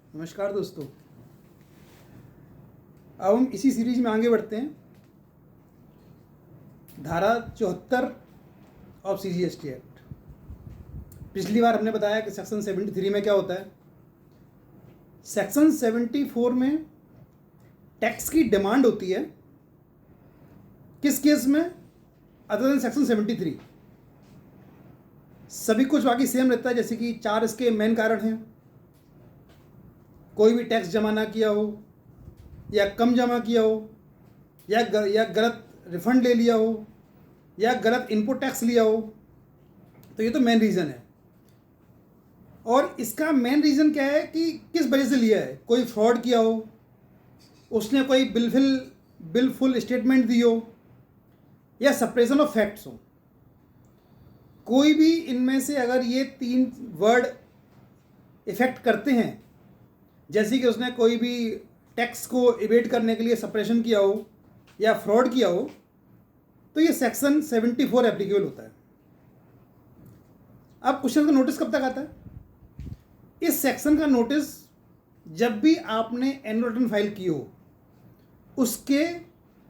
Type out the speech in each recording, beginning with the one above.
नमस्कार दोस्तों। अब हम इसी सीरीज में आगे बढ़ते हैं। धारा 74 ऑफ CGST एक्ट। पिछली बार हमने बताया कि सेक्शन 73 में क्या होता है। सेक्शन 74 में टैक्स की डिमांड होती है किस केस में, अदर देन सेक्शन 73। सभी कुछ बाकी सेम रहता है, जैसे कि 4 इसके मेन कारण हैं। कोई भी टैक्स जमा ना किया हो, या कम जमा किया हो, या गलत रिफंड ले लिया हो, या गलत इनपुट टैक्स लिया हो, तो ये तो मेन रीज़न है। और इसका मेन रीज़न क्या है कि किस वजह से लिया है। कोई फ्रॉड किया हो, उसने कोई बिलफुल स्टेटमेंट दी हो, या सप्रेशन ऑफ फैक्ट्स हो। कोई भी इनमें से अगर ये 3 वर्ड इफ़ेक्ट करते हैं, जैसे कि उसने कोई भी टैक्स को इवेट करने के लिए सप्रेशन किया हो या फ्रॉड किया हो, तो ये सेक्शन 74 एप्लीकेबल होता है। अब क्वेश्चन का नोटिस कब तक आता है? इस सेक्शन का नोटिस जब भी आपने एनुअल रिटर्न फाइल की हो, उसके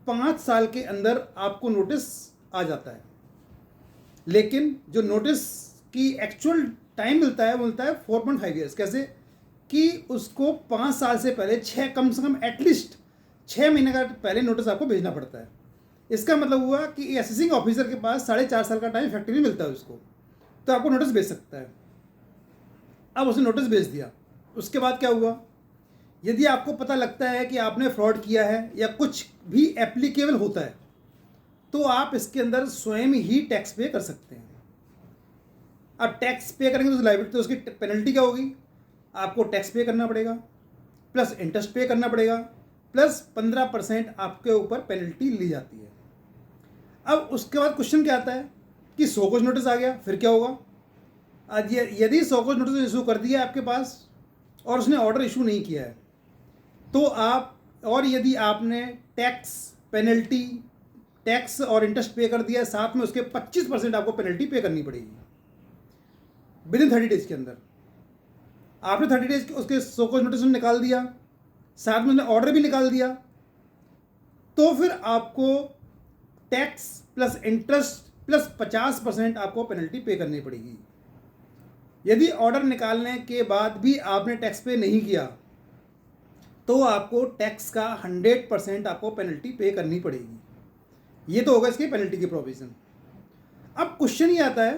5 साल के अंदर आपको नोटिस आ जाता है। लेकिन जो नोटिस की एक्चुअल टाइम मिलता है वो मिलता है 4.5 ईयर्स। कैसे कि उसको 5 साल से पहले कम से कम एटलीस्ट 6 महीने का पहले नोटिस आपको भेजना पड़ता है। इसका मतलब हुआ कि असेसिंग ऑफिसर के पास 4.5 साल का टाइम इफेक्टिवली मिलता है उसको, तो आपको नोटिस भेज सकता है। अब उसने नोटिस भेज दिया, उसके बाद क्या हुआ? यदि आपको पता लगता है कि आपने फ्रॉड किया है या कुछ भी एप्लीकेबल होता है, तो आप इसके अंदर स्वयं ही टैक्स पे कर सकते हैं। अब टैक्स पे करेंगे तो लाइबिलिटी, तो उसकी पेनल्टी क्या होगी? आपको टैक्स पे करना पड़ेगा, प्लस इंटरेस्ट पे करना पड़ेगा, प्लस 15% आपके ऊपर पेनल्टी ली जाती है। अब उसके बाद क्वेश्चन क्या आता है कि सो कॉज नोटिस आ गया, फिर क्या होगा? आज यदि सो कॉज नोटिस इशू कर दिया आपके पास और उसने ऑर्डर इशू नहीं किया है, तो आप, और यदि आपने टैक्स, पेनल्टी, टैक्स और इंटरेस्ट पे कर दिया, साथ में उसके 25% आपको पेनल्टी पे करनी पड़ेगी विदिन 30 डेज के अंदर। आपने 30 डेज उसके सो कॉज नोटिस निकाल दिया, साथ में उसने ऑर्डर भी निकाल दिया, तो फिर आपको टैक्स प्लस इंटरेस्ट प्लस 50% आपको पेनल्टी पे करनी पड़ेगी। यदि ऑर्डर निकालने के बाद भी आपने टैक्स पे नहीं किया, तो आपको टैक्स का 100% आपको पेनल्टी पे करनी पड़ेगी। ये तो होगा इसकी पेनल्टी की प्रोविज़न। अब क्वेश्चन ये आता है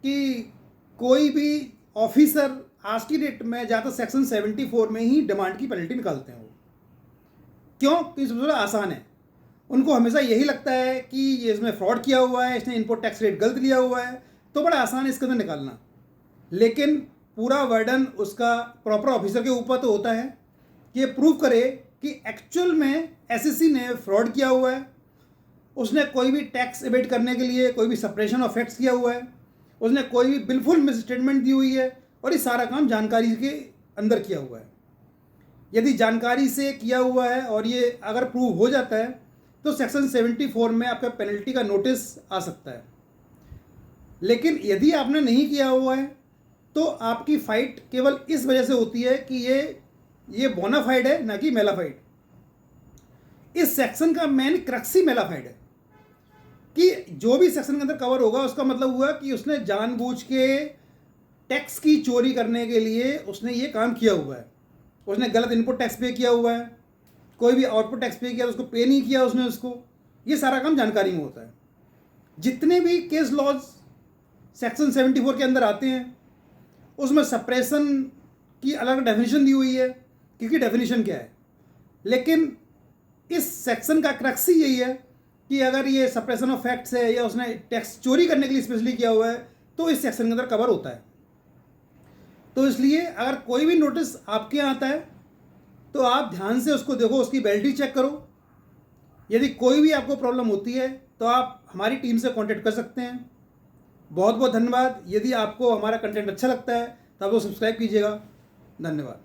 कि कोई भी ऑफिसर आज की डेट में ज़्यादा सेक्शन 74 में ही डिमांड की पेनल्टी निकालते हैं। वो क्यों? कि सबसे ज़्यादा आसान है। उनको हमेशा यही लगता है कि ये इसमें फ्रॉड किया हुआ है, इसने इनपुट टैक्स रेट गलत लिया हुआ है, तो बड़ा आसान है इसके अंदर निकालना। लेकिन पूरा वर्डन उसका प्रॉपर ऑफिसर के ऊपर तो होता है कि ये प्रूव करे कि एक्चुअल में एसएससी ने फ्रॉड किया हुआ है, उसने कोई भी टैक्स इवेट करने के लिए कोई भी सप्रेशन ऑफ फैक्ट्स किया हुआ है, उसने कोई भी बिलफुल मिस स्टेटमेंट दी हुई है, और ये सारा काम जानकारी के अंदर किया हुआ है। यदि जानकारी से किया हुआ है और ये अगर प्रूव हो जाता है, तो सेक्शन 74 में आपका पेनल्टी का नोटिस आ सकता है। लेकिन यदि आपने नहीं किया हुआ है, तो आपकी फाइट केवल इस वजह से होती है कि ये बोनाफाइड है, ना कि मेलाफाइड। इस सेक्शन का मेन क्रक्स ही मेलाफाइड है कि जो भी सेक्शन के अंदर कवर होगा, उसका मतलब हुआ कि उसने जानबूझ के टैक्स की चोरी करने के लिए उसने ये काम किया हुआ है। उसने गलत इनपुट टैक्स पे किया हुआ है, कोई भी आउटपुट टैक्स पे किया, उसको पे नहीं किया उसने उसको। ये सारा काम जानकारी में होता है। जितने भी केस लॉज सेक्शन 74 के अंदर आते हैं, उसमें सप्रेशन की अलग डेफिनेशन दी हुई है, क्योंकि डेफिनेशन क्या है। लेकिन इस सेक्शन का क्रक्स ही यही है कि अगर ये सप्रेशन ऑफ फैक्ट्स है या उसने टैक्स चोरी करने के लिए स्पेशली किया हुआ है, तो इस सेक्शन के अंदर कवर होता है। तो इसलिए अगर कोई भी नोटिस आपके यहाँ आता है, तो आप ध्यान से उसको देखो, उसकी वैलिडिटी चेक करो। यदि कोई भी आपको प्रॉब्लम होती है, तो आप हमारी टीम से कांटेक्ट कर सकते हैं। बहुत बहुत धन्यवाद। यदि आपको हमारा कंटेंट अच्छा लगता है, तो आप वो सब्सक्राइब कीजिएगा। धन्यवाद।